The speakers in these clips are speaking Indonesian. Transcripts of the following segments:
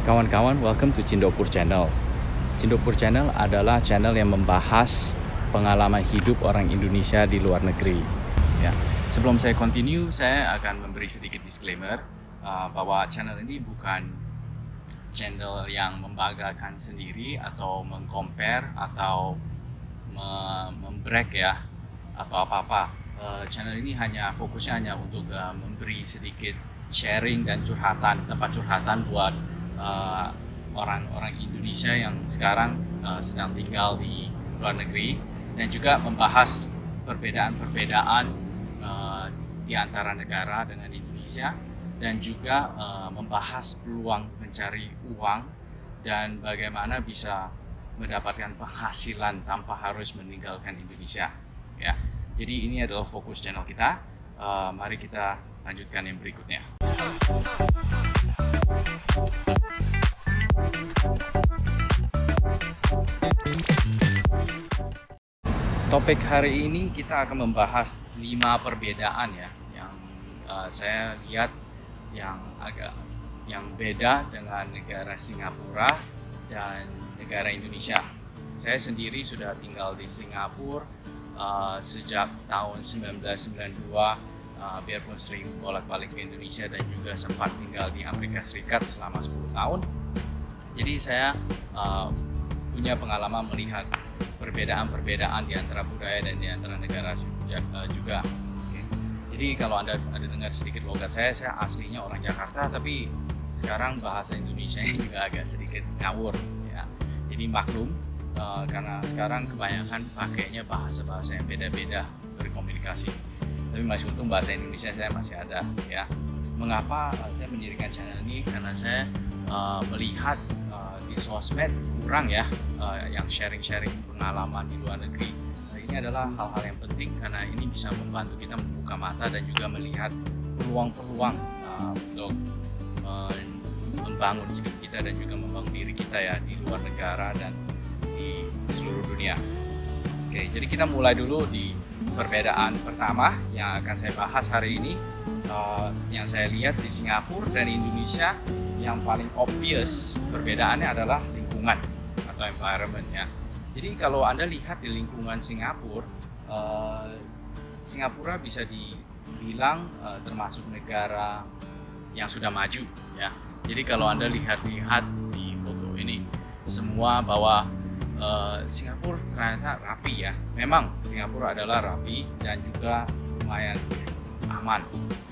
Kawan-kawan, welcome to Cindopur Channel. Cindopur Channel adalah channel yang membahas pengalaman hidup orang Indonesia di luar negeri. Ya, sebelum saya continue, saya akan memberi sedikit disclaimer bahwa channel ini bukan channel yang membanggakan sendiri atau mengcompare atau membrag ya atau apa-apa. Channel ini fokusnya hanya untuk memberi sedikit sharing dan tempat curhatan buat orang-orang Indonesia yang sekarang sedang tinggal di luar negeri, dan juga membahas perbedaan-perbedaan di antara negara dengan Indonesia, dan juga membahas peluang mencari uang dan bagaimana bisa mendapatkan penghasilan tanpa harus meninggalkan Indonesia. Ya, jadi ini adalah fokus channel kita. Mari kita lanjutkan yang berikutnya. Topik hari ini kita akan membahas 5 perbedaan ya yang saya lihat yang beda dengan negara Singapura dan negara Indonesia. Saya sendiri sudah tinggal di Singapura sejak tahun 1992, biarpun sering bolak-balik ke Indonesia dan juga sempat tinggal di Amerika Serikat selama 10 tahun. Jadi saya punya pengalaman melihat perbedaan-perbedaan di antara budaya dan di antara negara juga. Jadi kalau Anda dengar sedikit logat saya aslinya orang Jakarta, tapi sekarang bahasa Indonesia juga agak sedikit ngawur ya. Jadi maklum, karena sekarang kebanyakan pakainya bahasa-bahasa yang beda-beda berkomunikasi. Tapi masih untung bahasa Indonesia saya masih ada ya. Mengapa saya mendirikan channel ini? Karena saya melihat di sosmed kurang ya yang sharing-sharing pengalaman di luar negeri. Ini adalah hal-hal yang penting karena ini bisa membantu kita membuka mata dan juga melihat peluang-peluang untuk membangun hidup kita dan juga membangun diri kita ya di luar negara dan di seluruh dunia. Oke, jadi kita mulai dulu di perbedaan pertama yang akan saya bahas hari ini. Yang saya lihat di Singapura dan Indonesia, yang paling obvious perbedaannya adalah lingkungan atau environment ya. Jadi kalau Anda lihat di lingkungan Singapura, Singapura bisa dibilang termasuk negara yang sudah maju ya. Jadi kalau Anda lihat di foto ini, semua bahwa Singapura ternyata rapi ya. Memang Singapura adalah rapi dan juga lumayan aman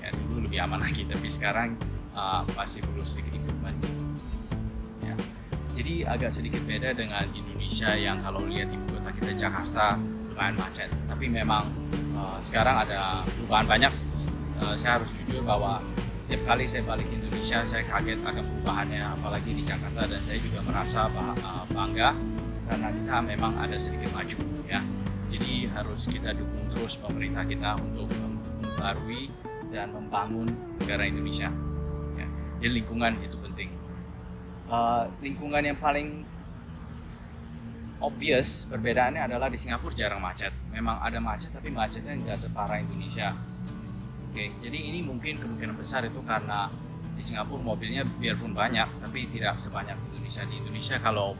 ya. Dulu lebih aman lagi, tapi sekarang masih perlu sedikit improvement ya. Jadi agak sedikit beda dengan Indonesia yang kalau lihat ibu kota kita Jakarta lumayan macet. Tapi memang sekarang ada perubahan banyak. Saya harus jujur bahwa tiap kali saya balik ke Indonesia saya kaget akan perubahannya, apalagi di Jakarta, dan saya juga merasa bangga karena kita memang ada sedikit maju ya. Jadi harus kita dukung terus pemerintah kita untuk memperbarui dan membangun negara Indonesia ya. Jadi lingkungan itu penting. Lingkungan yang paling obvious perbedaannya adalah di Singapura jarang macet. Memang ada macet, tapi macetnya nggak separah Indonesia. Oke, jadi ini mungkin kemungkinan besar itu karena di Singapura mobilnya biarpun banyak, tapi tidak sebanyak Indonesia. Di Indonesia kalau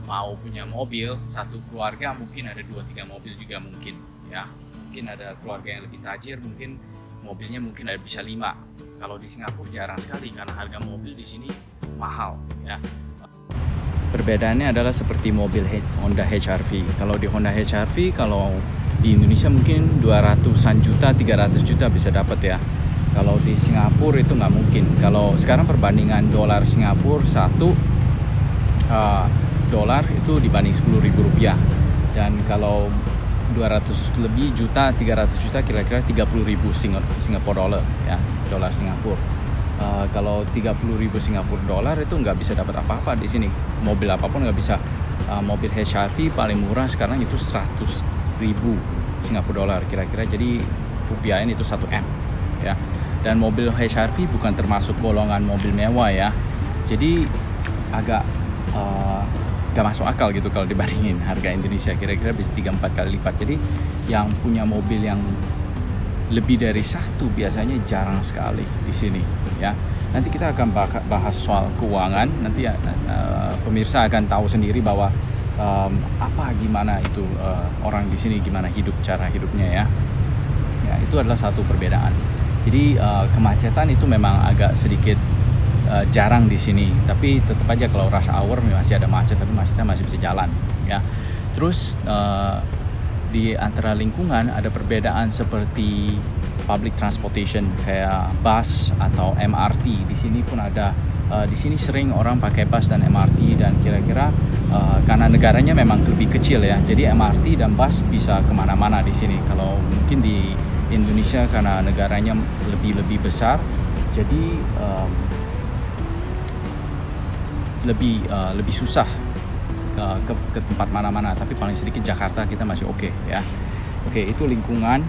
mau punya mobil, satu keluarga mungkin ada 2-3 mobil juga mungkin ya. Mungkin ada keluarga yang lebih tajir, mungkin mobilnya mungkin ada bisa 5. Kalau di Singapura jarang sekali karena harga mobil di sini mahal ya. Perbedaannya adalah seperti mobil Honda HR-V. Kalau di Honda HR-V, kalau di Indonesia mungkin 200-an juta, 300 juta bisa dapat ya. Kalau di Singapura itu nggak mungkin. Kalau sekarang perbandingan dolar Singapura dolar itu dibanding 10.000 rupiah, dan kalau 200 lebih juta, 300 juta kira-kira 30.000 Singapore dollar ya, dolar Singapura. Kalau 30.000 Singapura dolar itu nggak bisa dapat apa-apa di sini. Mobil apapun nggak bisa. Mobil HR-V paling murah sekarang itu 100.000 Singapura dolar kira-kira, jadi rupiahnya itu 1 M ya. Dan mobil HR-V bukan termasuk golongan mobil mewah ya. Jadi agak gak masuk akal gitu kalau dibandingin harga Indonesia, kira-kira bisa 3-4 kali lipat. Jadi yang punya mobil yang lebih dari satu biasanya jarang sekali di sini ya. Nanti kita akan bahas soal keuangan. Nanti pemirsa akan tahu sendiri bahwa gimana itu orang di sini, gimana cara hidupnya ya. Ya, itu adalah satu perbedaan. Jadi kemacetan itu memang agak sedikit jarang di sini, tapi tetap aja kalau rush hour masih ada macet, tapi macetnya masih bisa jalan ya. Terus di antara lingkungan ada perbedaan seperti public transportation kayak bus atau MRT. Di sini pun ada. Di sini sering orang pakai bus dan MRT, dan kira-kira karena negaranya memang lebih kecil ya, jadi MRT dan bus bisa kemana-mana di sini. Kalau mungkin di Indonesia karena negaranya lebih besar, jadi lebih susah ke tempat mana-mana. Tapi paling sedikit Jakarta kita masih oke ya. Oke, itu lingkungan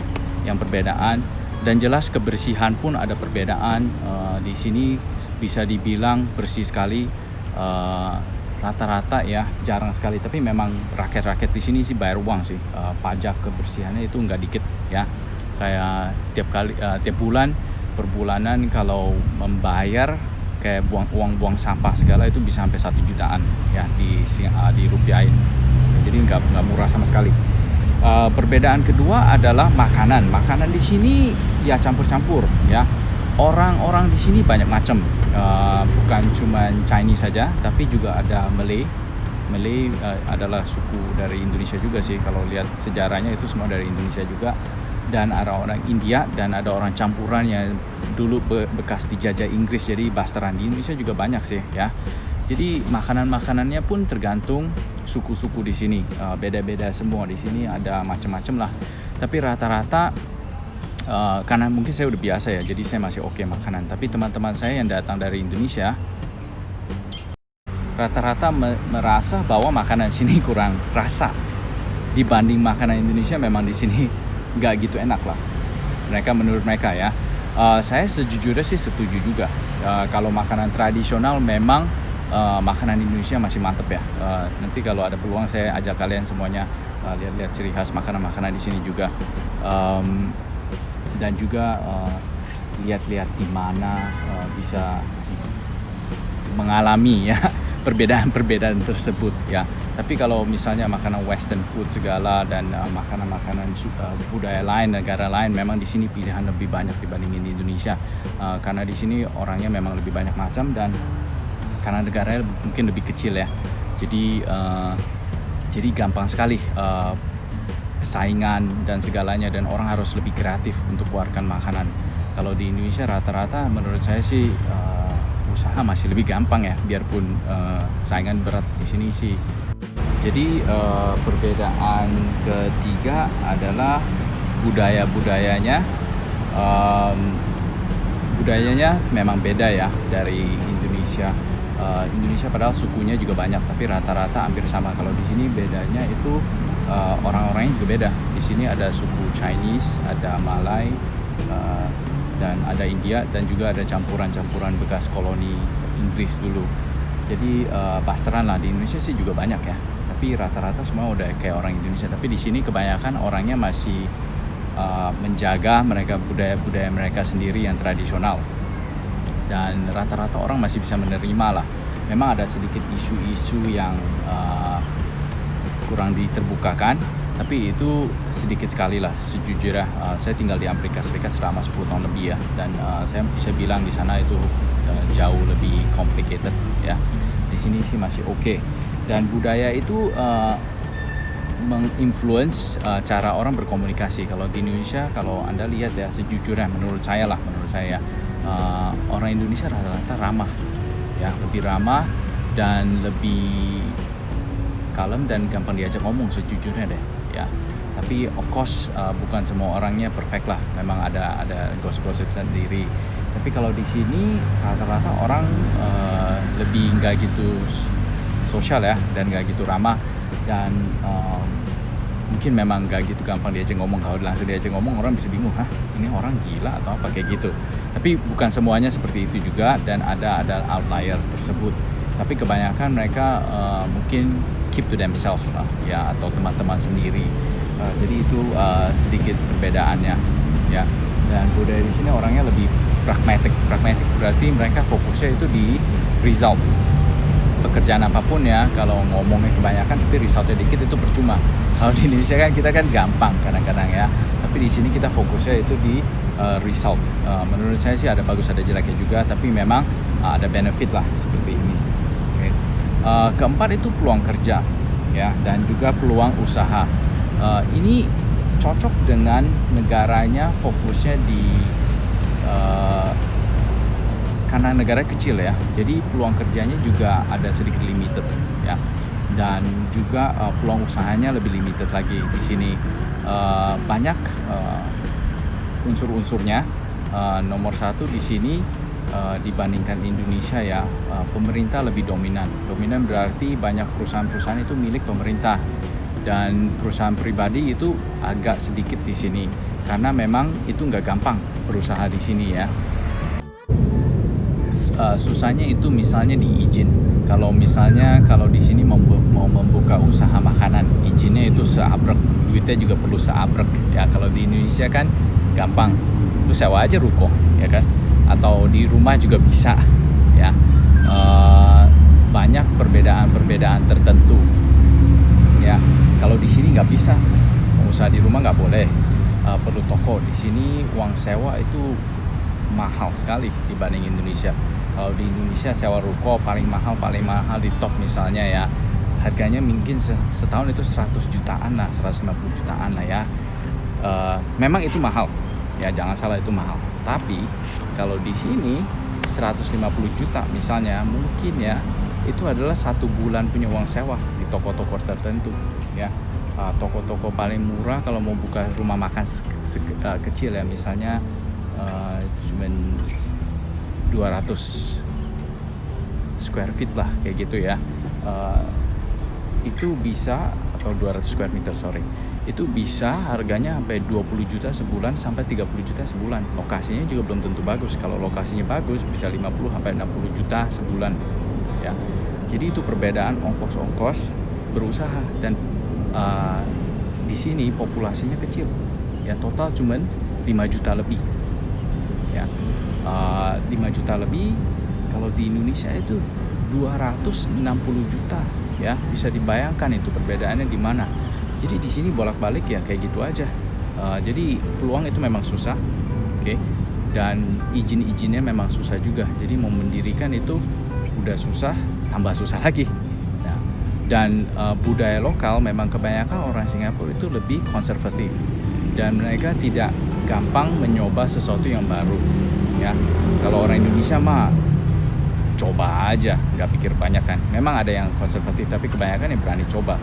yang perbedaan, dan jelas kebersihan pun ada perbedaan. Di sini bisa dibilang bersih sekali, rata-rata ya, jarang sekali. Tapi memang rakyat di sini sih bayar uang sih, pajak kebersihannya itu nggak dikit ya. Kayak tiap bulan per bulanan kalau membayar kayak buang sampah segala itu bisa sampai 1 jutaan ya di rupiahin. Jadi nggak murah sama sekali. Perbedaan kedua adalah makanan di sini ya campur-campur ya. Orang di sini banyak macam, bukan cuma Chinese saja, tapi juga ada Malay adalah suku dari Indonesia juga sih. Kalau lihat sejarahnya itu semua dari Indonesia juga. Dan ada orang India, dan ada orang campuran yang dulu bekas dijajah Inggris, jadi basteran. Di Indonesia juga banyak sih ya. Jadi makanannya pun tergantung suku-suku di sini, beda-beda semua. Di sini ada macam-macam lah. Tapi rata-rata karena mungkin saya udah biasa ya, jadi saya masih oke makanan. Tapi teman-teman saya yang datang dari Indonesia rata-rata merasa bahwa makanan sini kurang rasa dibanding makanan Indonesia. Memang di sini nggak gitu enak lah menurut mereka ya. Saya sejujurnya sih setuju juga. Kalau makanan tradisional memang makanan Indonesia masih mantep ya. Nanti kalau ada peluang saya ajak kalian semuanya lihat-lihat ciri khas makanan di sini juga, dan juga lihat-lihat di mana bisa mengalami ya perbedaan tersebut ya. Tapi kalau misalnya makanan western food segala dan makanan budaya lain, negara lain, memang di sini pilihan lebih banyak dibandingin di Indonesia. Karena di sini orangnya memang lebih banyak macam, dan karena negaranya mungkin lebih kecil ya. Jadi gampang sekali saingan dan segalanya, dan orang harus lebih kreatif untuk keluarkan makanan. Kalau di Indonesia rata-rata menurut saya sih usaha masih lebih gampang ya, biarpun saingan berat di sini sih. Jadi perbedaan ketiga adalah budayanya. Budayanya memang beda ya dari Indonesia. Indonesia padahal sukunya juga banyak, tapi rata-rata hampir sama. Kalau di sini bedanya itu orang-orangnya juga beda. Di sini ada suku Chinese, ada Malay, dan ada India, dan juga ada campuran bekas koloni Inggris dulu. Jadi basteran lah. Di Indonesia sih juga banyak ya, tapi rata-rata semua udah kayak orang Indonesia. Tapi di sini kebanyakan orangnya masih menjaga budaya mereka sendiri yang tradisional, dan rata-rata orang masih bisa menerima lah. Memang ada sedikit isu-isu yang kurang diterbukakan, tapi itu sedikit sekali lah sejujurnya. Saya tinggal di Amerika Serikat selama 10 tahun lebih ya, dan saya bisa bilang di sana itu jauh lebih complicated ya. Di sini sih masih oke. Dan budaya itu menginfluence cara orang berkomunikasi. Kalau di Indonesia, kalau Anda lihat ya, sejujurnya menurut saya orang Indonesia rata-rata ramah ya, lebih ramah dan lebih kalem dan gampang diajak ngomong sejujurnya deh ya. Tapi of course bukan semua orangnya perfect lah, memang ada gosip-gosip sendiri. Tapi kalau di sini rata-rata orang lebih nggak gitu sosial ya, dan nggak gitu ramah, dan mungkin memang nggak gitu gampang diajak ngomong. Kalau langsung diajak ngomong orang bisa bingung, ini orang gila atau apa kayak gitu. Tapi bukan semuanya seperti itu juga, dan ada outlier tersebut. Tapi kebanyakan mereka mungkin keep to themselves lah ya, atau teman-teman sendiri. Jadi itu sedikit perbedaannya ya. Dan budaya di sini orangnya lebih pragmatic berarti mereka fokusnya itu di result. Pekerjaan apapun ya, kalau ngomongnya kebanyakan tapi resultnya dikit itu percuma. Kalau di Indonesia kan kita kan gampang kadang-kadang ya, tapi di sini kita fokusnya itu di result. Menurut saya sih ada bagus ada jeleknya juga, tapi memang ada benefit lah seperti ini. Okay. Keempat itu peluang kerja ya, dan juga peluang usaha. Ini cocok dengan negaranya, fokusnya di karena negara kecil ya, jadi peluang kerjanya juga ada sedikit limited ya, dan juga peluang usahanya lebih limited lagi di sini. Banyak unsur-unsurnya. Nomor satu di sini dibandingkan Indonesia ya, pemerintah lebih dominan. Dominan berarti banyak perusahaan-perusahaan itu milik pemerintah, dan perusahaan pribadi itu agak sedikit di sini karena memang itu nggak gampang berusaha di sini ya. Susahnya itu misalnya di izin. Kalau di sini mau membuka usaha makanan, izinnya itu seabrek, duitnya juga perlu seabrek ya. Kalau di Indonesia kan gampang, lu sewa aja ruko ya kan, atau di rumah juga bisa ya. Banyak perbedaan tertentu ya. Kalau di sini nggak bisa, mau usaha di rumah nggak boleh, perlu toko. Di sini uang sewa itu mahal sekali dibanding Indonesia. Kalau di Indonesia sewa ruko paling mahal di top misalnya ya, harganya mungkin setahun itu 100 jutaan lah, 150 jutaan lah ya. Memang itu mahal ya, jangan salah, itu mahal. Tapi kalau di sini 150 juta misalnya, mungkin ya itu adalah 1 bulan punya uang sewa di toko-toko tertentu ya. Toko-toko paling murah kalau mau buka rumah makan kecil ya, misalnya cuman 200 square feet lah kayak gitu ya, itu bisa, atau 200 square meter itu bisa harganya sampai 20 juta sebulan sampai 30 juta sebulan. Lokasinya juga belum tentu bagus. Kalau lokasinya bagus bisa 50 sampai 60 juta sebulan ya. Jadi itu perbedaan ongkos-ongkos berusaha. Dan di sini populasinya kecil ya, total cuman 5 juta lebih ya. 5 juta lebih, kalau di Indonesia itu 260 juta ya. Bisa dibayangkan itu perbedaannya di mana. Jadi di sini bolak-balik ya kayak gitu aja. Jadi peluang itu memang susah, oke. Dan izin-izinnya memang susah juga. Jadi mau mendirikan itu udah susah, tambah susah lagi. Nah, dan budaya lokal memang kebanyakan orang Singapura itu lebih konservatif, dan mereka tidak gampang mencoba sesuatu yang baru ya. Kalau orang Indonesia mah coba aja, nggak pikir banyak kan. Memang ada yang konservatif, tapi kebanyakan yang berani coba.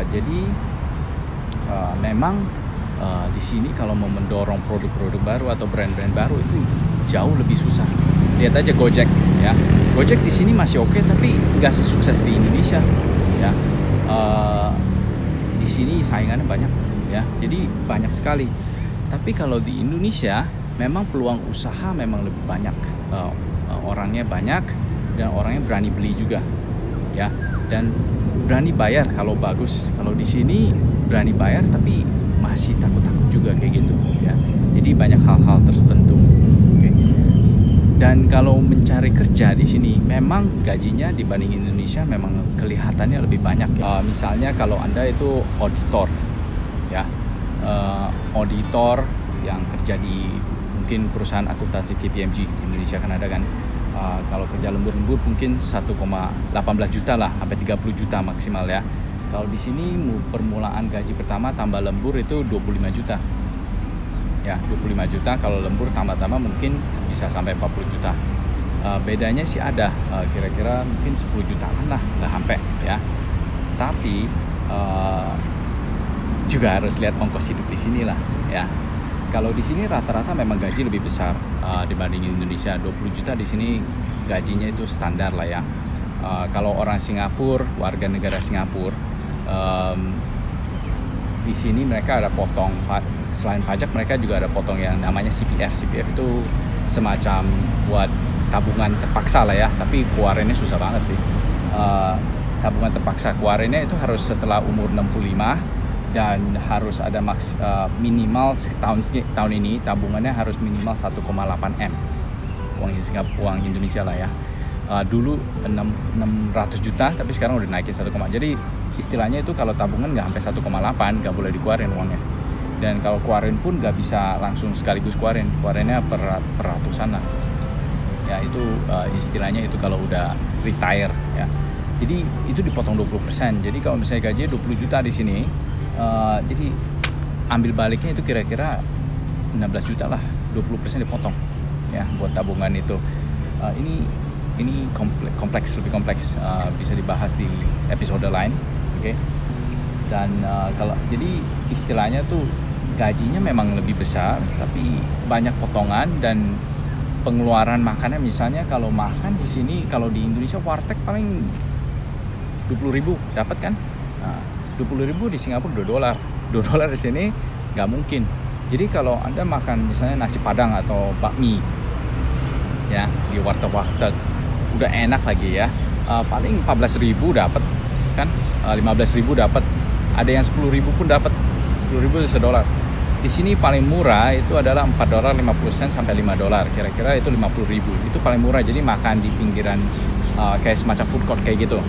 Jadi memang di sini kalau mau mendorong produk-produk baru atau brand-brand baru itu jauh lebih susah. Lihat aja Gojek ya. Gojek di sini masih oke, tapi nggak sesukses di Indonesia ya. Di sini saingannya banyak ya, jadi banyak sekali. Tapi kalau di Indonesia memang peluang usaha memang lebih banyak, orangnya banyak dan orangnya berani beli juga ya, dan berani bayar kalau bagus. Kalau di sini berani bayar tapi masih takut-takut juga kayak gitu ya. Jadi banyak hal-hal tertentu. Okay. Dan kalau mencari kerja di sini memang gajinya dibanding Indonesia memang kelihatannya lebih banyak ya. Misalnya kalau Anda itu auditor ya, auditor yang kerja di mungkin perusahaan akuntansi KPMG di Indonesia kan ada kan. Kalau kerja lembur-lembur mungkin 1,18 juta lah sampai 30 juta maksimal ya. Kalau di sini permulaan gaji pertama tambah lembur itu 25 juta. Ya, 25 juta, kalau lembur tambah-tambah mungkin bisa sampai 40 juta. Bedanya sih ada, kira-kira mungkin 10 jutaan lah, nggak sampai ya. Tapi juga harus lihat ongkos hidup di sini lah ya. Kalau di sini rata-rata memang gaji lebih besar dibanding Indonesia. 20 juta di sini gajinya itu standar lah ya. Kalau orang Singapura, warga negara Singapura, di sini mereka ada potong, selain pajak mereka juga ada potong yang namanya CPF. CPF itu semacam buat tabungan terpaksa lah ya, tapi keluarinnya susah banget sih. Tabungan terpaksa keluarinnya itu harus setelah umur 65 dan harus ada minimal tahun ini tabungannya harus minimal 1,8 M uang Indonesia lah ya. Dulu 600 juta tapi sekarang udah naikin 1, jadi istilahnya itu kalau tabungan nggak sampai 1,8 nggak boleh dikeluarin uangnya, dan kalau keluarin pun nggak bisa langsung sekaligus keluarinnya per ratusan lah ya. Itu istilahnya itu kalau udah retire ya. Jadi itu dipotong 20%. Jadi kalau misalnya gajinya 20 juta di sini, jadi ambil baliknya itu kira-kira 16 juta lah, 20% dipotong ya buat tabungan itu. Ini lebih kompleks, bisa dibahas di episode lain, oke? Dan kalau jadi istilahnya tuh gajinya memang lebih besar, tapi banyak potongan dan pengeluaran makannya. Misalnya kalau makan di sini, kalau di Indonesia warteg paling 20.000 dapat kan? Nah, 20.000 di Singapura $2 di sini nggak mungkin. Jadi kalau Anda makan misalnya nasi padang atau bakmi ya di warteg udah enak lagi ya, paling 14.000 dapat kan, 15.000 dapat, ada yang 10.000 pun dapat, 10.000 $1. Di sini paling murah itu adalah $4.50 sampai $5, kira-kira itu 50.000, itu paling murah. Jadi makan di pinggiran kayak semacam food court kayak gitu,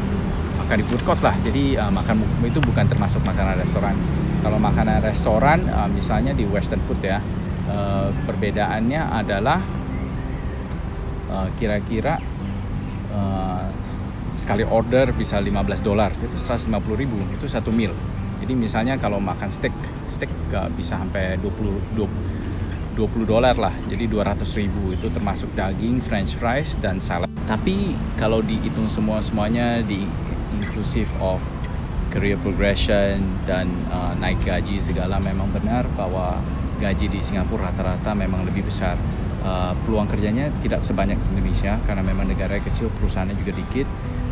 makan di food court lah. Jadi makan itu bukan termasuk makanan restoran. Kalau makanan restoran misalnya di western food ya, perbedaannya adalah kira-kira sekali order bisa $15, itu $150.000, itu satu meal. Jadi misalnya kalau makan steak bisa sampai $20 lah, jadi $200.000, itu termasuk daging, french fries, dan salad. Tapi kalau dihitung semuanya di inclusive of career progression dan naik gaji segala, memang benar bahwa gaji di Singapura rata-rata memang lebih besar. Peluang kerjanya tidak sebanyak Indonesia karena memang negara kecil, perusahaannya juga dikit,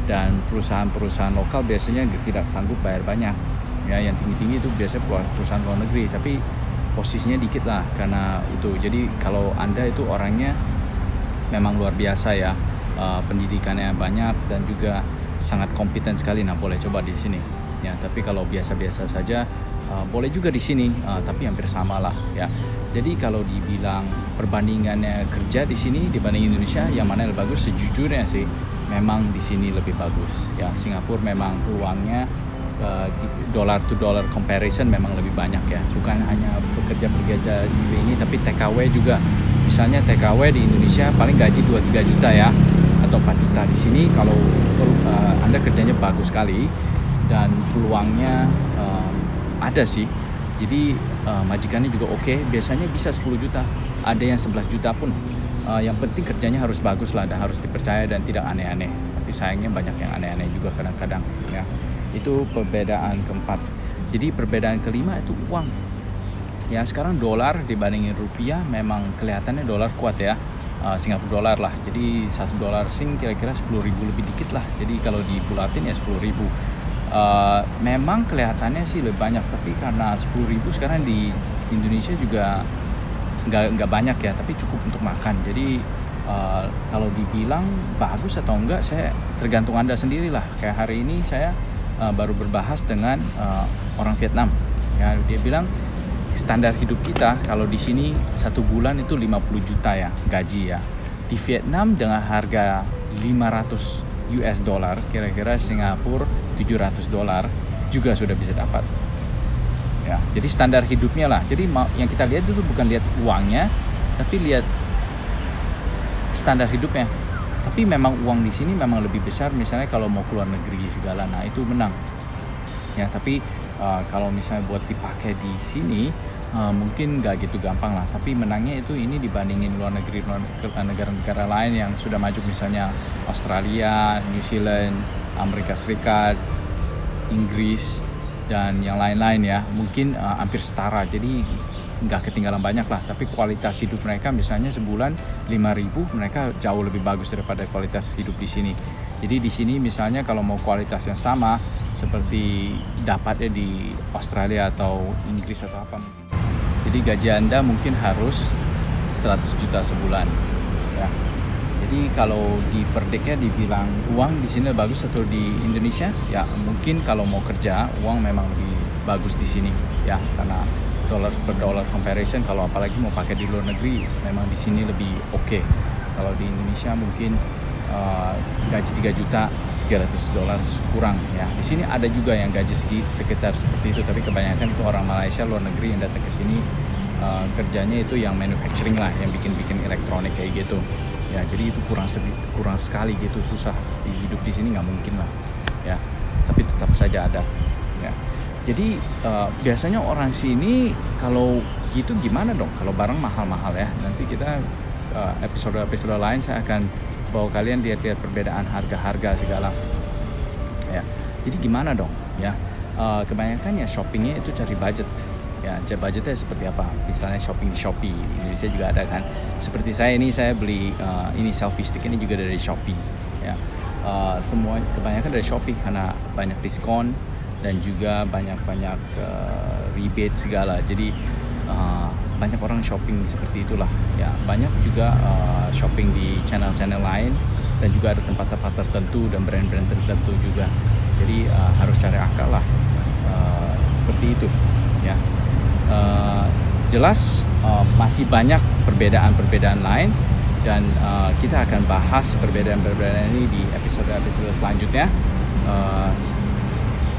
dan perusahaan-perusahaan lokal biasanya tidak sanggup bayar banyak ya. Yang tinggi-tinggi itu biasanya perusahaan luar negeri, tapi posisinya dikit lah karena itu. Jadi kalau Anda itu orangnya memang luar biasa ya, pendidikannya banyak dan juga sangat kompeten sekali, nah boleh coba di sini ya. Tapi kalau biasa-biasa saja boleh juga di sini, tapi hampir sama lah ya. Jadi kalau dibilang perbandingannya kerja di sini dibanding Indonesia, yang mana yang lebih bagus? Sejujurnya sih memang di sini lebih bagus ya. Singapura memang peluangnya dollar to dollar comparison memang lebih banyak ya. Bukan hanya bekerja seperti ini, tapi TKW juga. Misalnya TKW di Indonesia paling gaji 2-3 juta ya, atau 4 juta. Di sini kalau Anda kerjanya bagus sekali dan peluangnya ada sih. Jadi majikannya juga oke, biasanya bisa 10 juta, ada yang 11 juta pun. Yang penting kerjanya harus bagus lah dan harus dipercaya dan tidak aneh-aneh. Tapi sayangnya banyak yang aneh-aneh juga kadang-kadang ya. Itu perbedaan keempat. Jadi perbedaan kelima itu uang. Ya, sekarang dolar dibandingin rupiah memang kelihatannya dolar kuat ya. Singapura dolar lah. Jadi $1 Sing kira-kira 10.000 lebih dikit lah. Jadi kalau dibulatin ya 10.000. Memang kelihatannya sih lebih banyak, tapi karena 10.000 sekarang di Indonesia juga nggak banyak ya, tapi cukup untuk makan. Jadi kalau dibilang bagus atau enggak, saya tergantung Anda sendirilah. Kayak hari ini saya baru berbahas dengan orang Vietnam ya. Dia bilang standar hidup kita kalau di sini 1 bulan itu 50 juta ya gaji ya. Di Vietnam dengan harga $500 kira-kira Singapura $700 juga sudah bisa dapat ya. Jadi standar hidupnya lah. Jadi yang kita lihat itu bukan lihat uangnya, tapi lihat standar hidupnya. Tapi memang uang di sini memang lebih besar. Misalnya kalau mau keluar negeri segala, nah itu menang ya. Tapi kalau misalnya buat dipakai di sini mungkin nggak gitu gampang lah. Tapi menangnya itu ini dibandingin luar negeri, negara-negara lain yang sudah maju, misalnya Australia, New Zealand, Amerika Serikat, Inggris, dan yang lain-lain ya. Mungkin hampir setara, jadi nggak ketinggalan banyak lah. Tapi kualitas hidup mereka misalnya sebulan 5.000, mereka jauh lebih bagus daripada kualitas hidup di sini. Jadi di sini misalnya kalau mau kualitas yang sama seperti dapatnya di Australia atau Inggris atau apa, jadi gaji Anda mungkin harus 100 juta sebulan ya. Jadi kalau di verdictnya dibilang uang di sini bagus atau di Indonesia, ya mungkin kalau mau kerja uang memang lebih bagus di sini ya, karena dolar per dolar comparison kalau apalagi mau pakai di luar negeri memang di sini lebih oke. Kalau di Indonesia mungkin gaji 3 juta $300 kurang ya. Di sini ada juga yang gaji sekitar seperti itu, tapi kebanyakan itu orang Malaysia luar negeri yang datang ke sini kerjanya itu yang manufacturing lah, yang bikin elektronik kayak gitu ya. Jadi itu kurang sekali gitu, susah hidup di sini, nggak mungkin lah ya, tapi tetap saja ada ya. Jadi biasanya orang sini kalau gitu gimana dong kalau barang mahal-mahal ya. Nanti kita episode lain saya akan bawa kalian lihat perbedaan harga-harga segala ya. Jadi gimana dong ya, kebanyakan ya shoppingnya itu cari budget ya. Budgetnya seperti apa, misalnya shopping di Shopee, di Indonesia juga ada kan. Seperti saya beli ini selfie stick ini juga dari Shopee ya. Semua kebanyakan dari Shopee karena banyak diskon dan juga banyak rebate segala. Jadi banyak orang shopping seperti itulah ya. Banyak juga shopping di channel-channel lain, dan juga ada tempat-tempat tertentu dan brand-brand tertentu juga. Jadi harus cari akal lah, seperti itu ya. Jelas masih banyak perbedaan-perbedaan lain, dan kita akan bahas perbedaan-perbedaan ini di episode selanjutnya.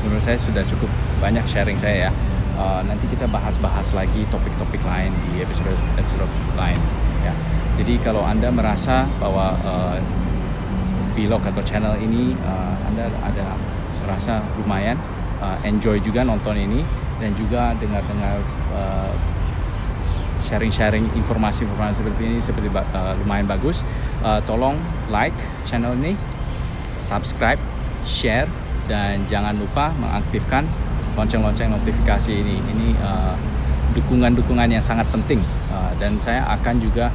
Menurut saya sudah cukup banyak sharing saya ya. Nanti kita bahas lagi topik-topik lain di episode lain ya. Jadi kalau Anda merasa bahwa vlog atau channel ini Anda ada merasa lumayan enjoy juga nonton ini, dan juga dengar sharing informasi seperti ini lumayan bagus, tolong like channel ini, subscribe, share, dan jangan lupa mengaktifkan lonceng-lonceng notifikasi ini. Ini dukungan yang sangat penting, dan saya akan juga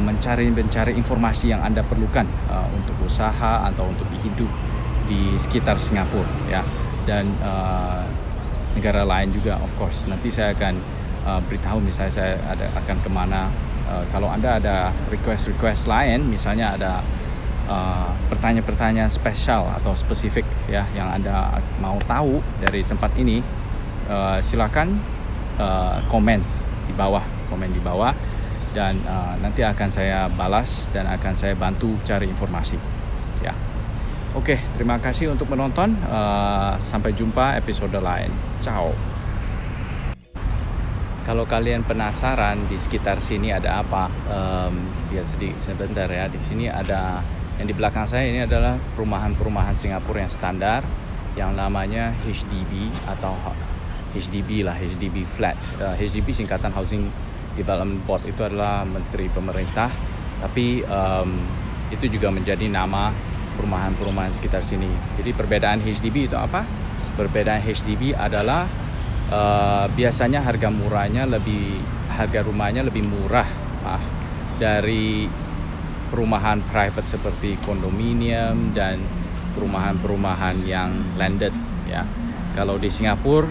mencari informasi yang Anda perlukan untuk usaha atau untuk hidup di sekitar Singapura ya, dan negara lain juga of course. Nanti saya akan beritahu misalnya saya akan kemana. Kalau Anda ada request lain, misalnya ada pertanyaan-pertanyaan spesial atau spesifik ya yang Anda mau tahu dari tempat ini, silakan komen di bawah, dan nanti akan saya balas dan akan saya bantu cari informasi ya. Oke, terima kasih untuk menonton. Sampai jumpa episode lain. Ciao. Kalau kalian penasaran di sekitar sini ada apa, lihat sebentar ya. Di sini ada, yang di belakang saya ini adalah perumahan Singapura yang standar, yang namanya HDB atau HDB flat. HDB singkatan Housing Development Board, itu adalah menteri pemerintah, tapi itu juga menjadi nama perumahan sekitar sini. Jadi perbedaan HDB itu apa? Perbedaan HDB adalah biasanya harga rumahnya lebih murah dari perumahan private seperti kondominium dan perumahan yang landed ya. Kalau di Singapura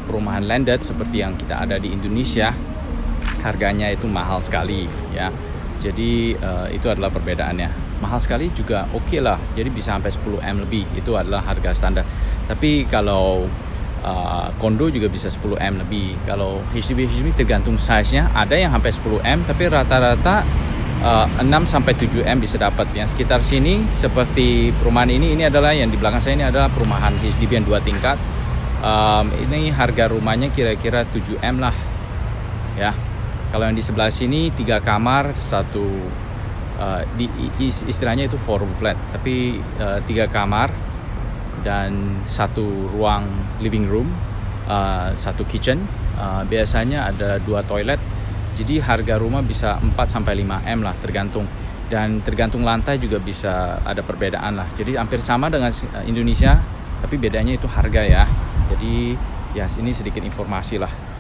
perumahan landed seperti yang kita ada di Indonesia, harganya itu mahal sekali ya. Jadi itu adalah perbedaannya. Mahal sekali juga oke lah, jadi bisa sampai 10M lebih, itu adalah harga standar. Tapi kalau kondo juga bisa 10M lebih. Kalau HDB tergantung size-nya, ada yang sampai 10M, tapi rata-rata 6-7M bisa dapat. Yang sekitar sini seperti perumahan ini adalah yang di belakang saya, ini adalah perumahan HDB yang 2 tingkat. Ini harga rumahnya kira-kira 7M lah ya. Kalau yang di sebelah sini 3 kamar, istilahnya itu 4 room flat, tapi 3 kamar dan 1 ruang living room, 1 kitchen, biasanya ada 2 toilet. Jadi harga rumah bisa 4-5M lah, tergantung. Dan tergantung lantai juga bisa ada perbedaan lah. Jadi hampir sama dengan Indonesia, tapi bedanya itu harga ya. Jadi ya ini sedikit informasi lah.